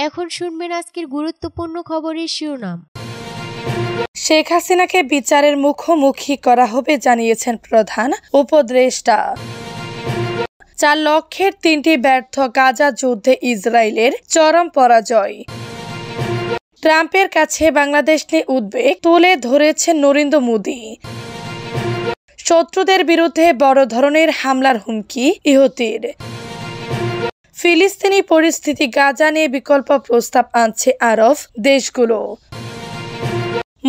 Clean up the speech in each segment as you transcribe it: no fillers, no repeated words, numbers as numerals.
এখন শুনবেন আজকের গুরুত্বপূর্ণ খবরের শিরোনাম। শেখ হাসিনাকে বিচারের মুখোমুখি করা হবে জানিয়েছেন প্রধান উপদেষ্টা। 4 লক্ষের 3টি ব্যর্থ গাজা যুদ্ধে ইসরায়েলের চরম পরাজয়। ট্রাম্পের কাছে বাংলাদেশ নিয়ে উদ্বেগ তুলে ধরেছেন নরেন্দ্র মোদি। শত্রুদের বিরুদ্ধে বড় ধরনের হামলার হুমকি ইহুতির। ফিলিস্তিনি পরিস্থিতি গাজা নিয়ে বিকল্প প্রস্তাব আনছে আরব দেশগুলো।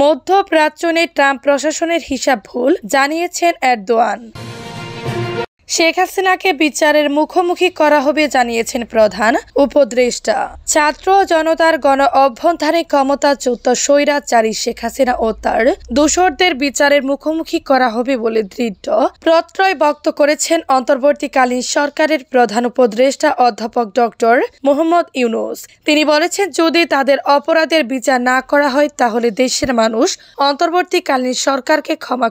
মধ্যপ্রাচ্য নিয়ে ট্রাম্প প্রশাসনের হিসাব ভুল জানিয়েছেন এরদোয়ান। শেখ হাসিনাকে বিচারের মুখোমুখি করা হবে জানিয়েছেন প্রধান উপদেষ্টা। ছাত্র জনতার গণ অভ্যুত্থানে ক্ষমতাচ্যুত স্বৈরাচারী শেখ হাসিনা ও তার দোসরদের বিচারের মুখোমুখি করা হবে বলে দৃঢ় প্রত্যয় ব্যক্ত করেছেন অন্তর্বর্তীকালীন সরকারের প্রধান উপদেষ্টা অধ্যাপক ডক্টর মোহাম্মদ ইউনূস। তিনি বলেছেন, যদি তাদের অপরাধের বিচার না করা হয় তাহলে দেশের মানুষ অন্তর্বর্তীকালীন সরকারকে ক্ষমা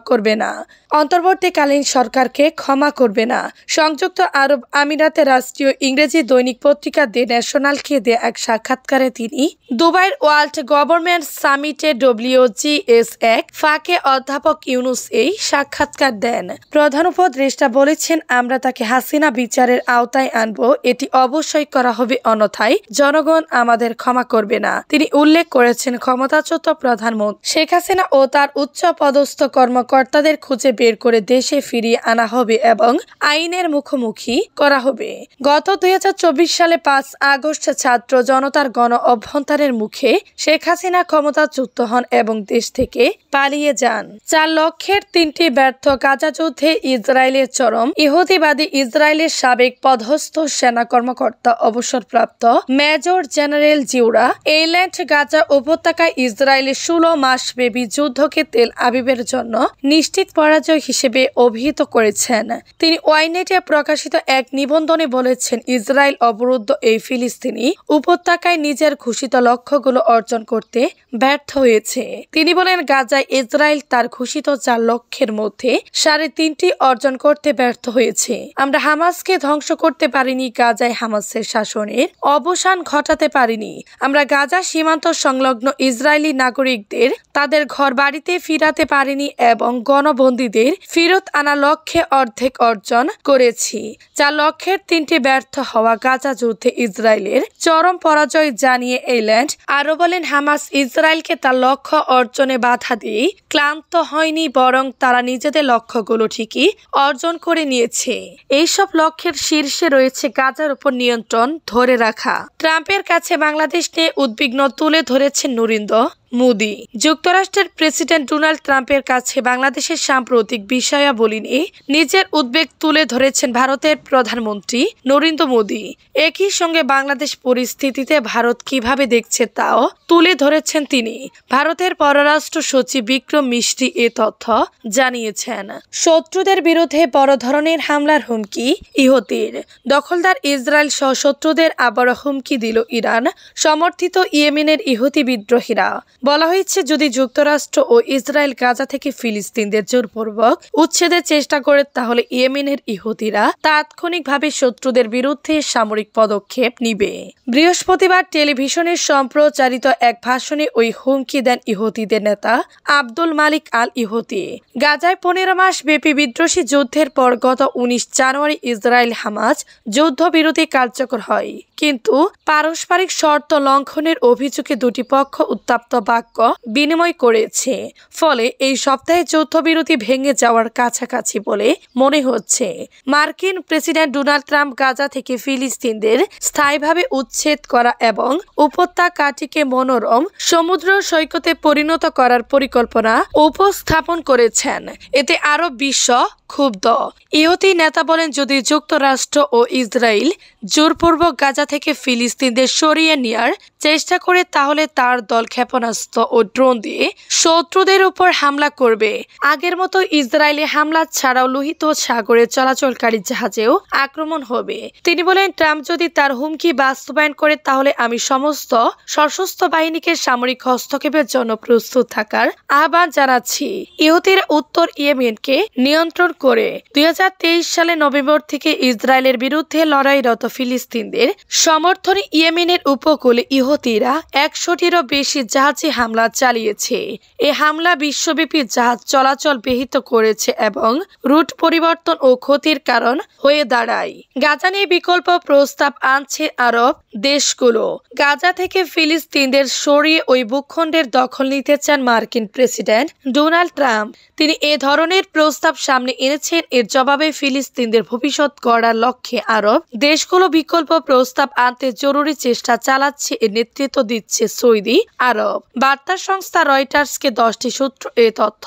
করবে না। সংযুক্ত আরব আমিরাতে রাষ্ট্রীয় ইংরেজি দৈনিক পত্রিকা দ্য ন্যাশনালকে দেয়া এক সাক্ষাৎকারে তিনি দুবাইয়ের ওয়ার্ল্ড গভর্নমেন্ট সামিটে WGS-1 ফাঁকে অধ্যাপক ইউনূস এই সাক্ষাৎকার দেন। প্রধান উপদেষ্টা বলেছেন, আমরা তাকে হাসিনা বিচারের আওতায় আনবো, এটি অবশ্যই করা হবে, অন্যথায় জনগণ আমাদের ক্ষমা করবে না। তিনি উল্লেখ করেছেন, ক্ষমতাচ্যুত প্রধানমন্ত্রী শেখ হাসিনা ও তার উচ্চ পদস্থ কর্মকর্তাদের খুঁজে বের করে দেশে ফিরিয়ে আনা হবে এবং আইনের মুখোমুখি করা হবে। গত 2024 সালে 5 আগস্ট ছাত্র জনতার গণ অভ্যুত্থানের মুখে শেখ হাসিনা ক্ষমতাচ্যুত হন এবং দেশ থেকে পালিয়ে যান। 4 লক্ষের 3টি ব্যর্থ গাজা যুদ্ধে ইসরায়েলের চরম ইহুদিবাদী ইসরায়েলের সাবেক পদস্থ সেনা কর্মকর্তা অবসরপ্রাপ্ত মেজর জেনারেল জিওরা এইল্যান্ড গাজা উপত্যকায় ইসরায়েলের 16 মাস ব্যাপী যুদ্ধকে তেল আবিবের জন্য নিশ্চিত পরাজয় হিসেবে অভিহিত করেছেন। তিনি ওয়াইনেটে প্রকাশিত এক নিবন্ধনে বলেছেন, ইসরায়েল অবরুদ্ধ এই ফিলিস্তিনি উপত্যকায় নিজের ঘোষিত লক্ষ্যগুলো অর্জন করতে ব্যর্থ হয়েছে। তিনি বলেন, গাজায় ইসরায়েল তার ঘোষিত 4 লক্ষ্যের মধ্যে 3.5টি অর্জন করতে ব্যর্থ হয়েছে। আমরা হামাসকে ধ্বংস করতে পারিনি, গাজায় হামাসের শাসনের অবসান ঘটাতে পারিনি। আমরা গাজা সীমান্ত সংলগ্ন ইসরায়েলি নাগরিকদের তাদের ঘর বাড়িতে ফিরাতে পারিনি এবং গণবন্দীদের ফেরত আনা লক্ষ্যে অর্ধেক অর্জন করেছি। 4 লক্ষের 3টি ব্যর্থ হওয়া গাজা যুদ্ধে ইসরায়েলের চরম পরাজয় জানিয়ে এইল্যান্ড আরও বলেন, হামাস ইসরায়েলকে তার লক্ষ্য অর্জনে বাধা দিয়ে ক্লান্ত হয়নি, বরং তারা নিজেদের লক্ষ্যগুলো ঠিকই অর্জন করে নিয়েছে। এইসব লক্ষ্যের শীর্ষে রয়েছে গাজার উপর নিয়ন্ত্রণ ধরে রাখা। ট্রাম্পের কাছে বাংলাদেশ নিয়ে উদ্বিগ্ন তুলে ধরেছেন নরেন্দ্র মোদি। যুক্তরাষ্ট্রের প্রেসিডেন্ট ডোনাল্ড ট্রাম্পের কাছে বাংলাদেশের সাম্প্রতিক বিষয়াবলী নিয়ে নিজের উদ্বেগ তুলে ধরেছেন ভারতের প্রধানমন্ত্রী নরেন্দ্র মোদি। একই সঙ্গে বাংলাদেশ পরিস্থিতিতে ভারত কিভাবে দেখছে তাও তুলে ধরেছেন তিনি। ভারতের পররাষ্ট্র সচিব বিক্রম মিশ্রি এ তথ্য জানিয়েছেন। শত্রুদের বিরুদ্ধে বড় ধরনের হামলার হুমকি ইহুতির। দখলদার ইসরায়েল সহ শত্রুদের আবারও হুমকি দিল ইরান সমর্থিত ইয়েমেনের ইহুতি বিদ্রোহীরা। বলা হয়েছে, যদি যুক্তরাষ্ট্র ও ইসরায়েল গাজা থেকে ফিলিস্তিনদের জোরপূর্বক উচ্ছেদের চেষ্টা করে তাহলে ইয়েমেনের ইহুতিরা তাৎক্ষণিকভাবে শত্রুদের বিরুদ্ধে সামরিক পদক্ষেপ নিবে। বৃহস্পতিবার টেলিভিশনে সম্প্রচারিত এক ভাষণে ওই হুমকি দেন ইহুতিদের নেতা আব্দুল মালিক আল ইহুতি। গাজায় 15 মাস ব্যাপী বিদ্রোহী যুদ্ধের পর গত 19 জানুয়ারি ইসরায়েল হামাস যুদ্ধবিরতি কার্যকর হয়, কিন্তু পারস্পরিক শর্ত লঙ্ঘনের অভিযোগে দুটি পক্ষ উত্তপ্ত বাক্য বিনিময় করেছে। ফলে এই সপ্তাহে যুদ্ধবিরতি ভেঙে যাওয়ার কাছাকাছি বলে মনে হচ্ছে। মার্কিন প্রেসিডেন্ট ডোনাল্ড ট্রাম্প গাজা থেকে ফিলিস্তিনদের স্থায়ীভাবে উচ্ছেদ করা এবং উপত্যকাটিকে মনোরম সমুদ্র সৈকতে পরিণত করার পরিকল্পনা উপস্থাপন করেছেন। এতে আরব বিশ্ব ক্ষুব্ধ। ইহুতি নেতা বলেন, যদি যুক্তরাষ্ট্র ও ইসরায়েল জোরপূর্বক গাজা থেকে ফিলিস্তিনদের সরিয়ে নেওয়ার চেষ্টা করে তাহলে তার দল ক্ষেপণাস্ত্র ও ড্রোন দিয়ে শত্রুদের উপর হামলা করবে। আগের মতো ইসরায়েলে হামলা ছাড়াও লোহিত সাগরে চলাচলকারী জাহাজেও আক্রমণ হবে। তিনি বলেন, ট্রাম্প যদি তার হুমকি বাস্তবায়ন করে তাহলে আমি সমস্ত সশস্ত্র বাহিনীকে সামরিক হস্তক্ষেপের জন্য প্রস্তুত থাকার আহ্বান জানাচ্ছি। ইহুতিরা উত্তর ইয়েমেনকে নিয়ন্ত্রণ করে 2023 সালে নভেম্বর থেকে ইসরায়েলের বিরুদ্ধে লড়াইরত ফিলিস্তিনদের সমর্থনে ইয়েমেনের উপকূলে ইহুতিরা 100টিরও বেশি জাহাজে হামলা চালিয়েছে। এ হামলা বিশ্বব্যাপী জাহাজ চলাচল ব্যাহত করেছে এবং রুট পরিবর্তন ও ক্ষতির কারণ হয়ে দাঁড়ায়। গাজা নিয়ে বিকল্প প্রস্তাব আনছে আরব দেশগুলো। গাজা থেকে ফিলিস্তিনদের সরিয়ে ওই ভূখণ্ডের দখল নিতে চান মার্কিন প্রেসিডেন্ট ডোনাল্ড ট্রাম্প। তিনি এ ধরনের প্রস্তাব সামনে এনেছেন। এর জবাবে ফিলিস্তিনদের ভবিষ্যৎ গড়ার লক্ষ্যে আরব দেশগুলো বিকল্প প্রস্তাব আনতে জরুরি চেষ্টা চালাচ্ছে। এর নেতৃত্ব দিচ্ছে সৌদি আরব। বার্তা সংস্থা রয়টার্সকে 10টি সূত্র এ তথ্য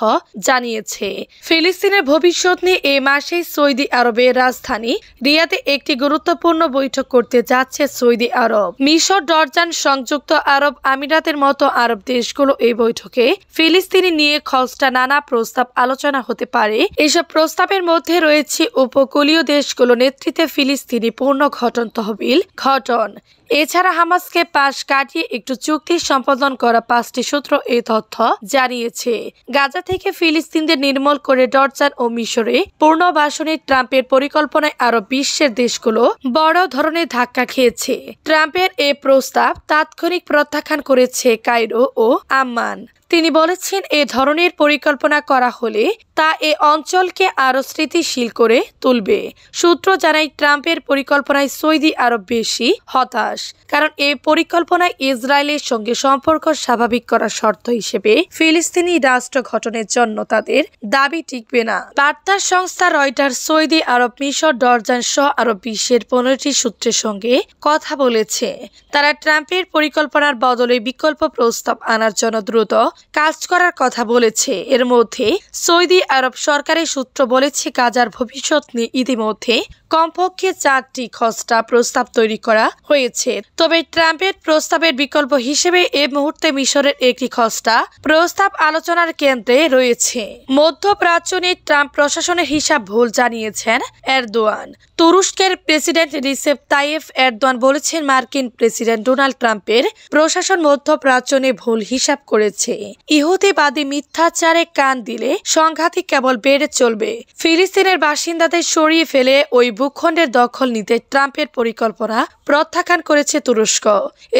জানিয়েছে। ফিলিস্তিনের ভবিষ্যৎ নিয়ে এই মাসেই সৌদি আরবের রাজধানী রিয়াদে একটি গুরুত্বপূর্ণ বৈঠক করতে যাচ্ছে সৌদি আরব, মিশর, জর্ডান, সংযুক্ত আরব আমিরাতের মতো আরব দেশগুলো এই বৈঠকে ফিলিস্তিনি নিয়ে খসড়া নানা প্রস্তাব আলোচনা হতে পারে। এসব প্রস্তাবের মধ্যে রয়েছে উপকূলীয় দেশগুলো নেতৃত্বে ফিলিস্তিনি পুনর্গঠন তহবিল গঠন। এছাড়া হামাসকে পাশ কাটিয়ে একটু চুক্তি সম্পাদন করা 5টি সূত্র এই তথ্য জানিয়েছে। গাজা থেকে ফিলিস্তিনদের নির্মূল করে জর্ডান ও মিশরে পুনর্বাসনের ট্রাম্পের পরিকল্পনায় আরো বিশ্বের দেশগুলো বড় ধরনের ধাক্কা খেয়েছে। ট্রাম্পের এ প্রস্তাব তাৎক্ষণিক প্রত্যাখ্যান করেছে কায়রো ও আম্মান। তিনি বলেছেন, এ ধরনের পরিকল্পনা করা হলে তা এ অঞ্চলকে আরো স্থিতিশীল করে তুলবে। সূত্র জানায়, ট্রাম্পের পরিকল্পনায় সৌদি আরব বেশি হতাশ, কারণ এই পরিকল্পনায় ইসরায়েলের সঙ্গে সম্পর্ক স্বাভাবিক করার শর্ত হিসেবে ফিলিস্তিনি রাষ্ট্র গঠনের জন্য তাদের দাবি টিকবে না। বার্তা সংস্থা রয়টার্স সৌদি আরব, মিশর, জর্ডান সহ আরব বিশ্বের 15টি সূত্রের সঙ্গে কথা বলেছে। তারা ট্রাম্পের পরিকল্পনার বদলে বিকল্প প্রস্তাব আনার জন্য দ্রুত কাজ করার কথা বলেছে। এর মধ্যে সৌদি আরব সরকারের সূত্র বলেছে, গাজার ভবিষ্যৎ নিয়ে ইতিমধ্যে কমপক্ষে 4টি খসড়া প্রস্তাব তৈরি করা হয়েছে। তবে ট্রাম্পের প্রস্তাবের বিকল্প হিসেবে এই মুহূর্তে মিশরের একটি খসড়া প্রস্তাব আলোচনার কেন্দ্রে রয়েছে। মধ্যপ্রাচ্য নিয়ে ট্রাম্প প্রশাসনের হিসাব ভুল জানিয়েছেন এরদোয়ান। তুরস্কের প্রেসিডেন্ট রিসেপ তাইয়েফ এরদোয়ান বলেছেন, মার্কিন প্রেসিডেন্ট ডোনাল্ড ট্রাম্পের প্রশাসন মধ্যপ্রাচ্য নিয়ে ভুল হিসাব করেছে। ইহুদিবাদী মিথ্যাচারে কান দিলে সংঘাতই কেবল বেড়ে চলবে। ফিলিস্তিনের বাসিন্দাদের সরিয়ে ফেলে ওই ভূখণ্ডের দখল নিতে ট্রাম্পের পরিকল্পনা প্রত্যাখ্যান করেছে তুরস্ক।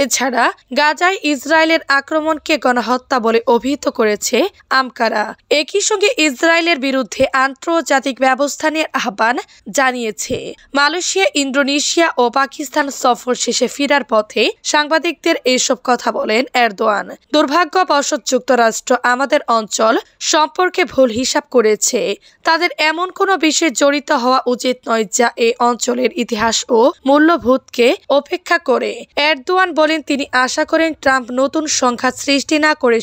এছাড়া গাজায় ইসরায়েলের আক্রমণকে গণহত্যা বলে অভিহিত করেছে আঙ্কারা। একই সঙ্গে ইসরায়েলের বিরুদ্ধে আন্তর্জাতিক ব্যবস্থা নিয়ে আহ্বান জানিয়েছে। মালয়েশিয়া, ইন্দোনেশিয়া ও পাকিস্তান সফর শেষে ফেরার পথে সাংবাদিকদের এসব কথা বলেন এরদোয়ান। দুর্ভাগ্যবশত যুক্তরাষ্ট্র আমাদের অঞ্চল সম্পর্কে ভুল হিসাব করেছে। তাদের এমন কোনো বিষয়ে জড়িত হওয়া উচিত নয় যা এই অঞ্চলের ইতিহাস ও মূল্যবোধকে উপেক্ষা করে। এরদোয়ান বলেন, তিনি আশা করেন ট্রাম্প নতুন সংঘাত সৃষ্টি না করে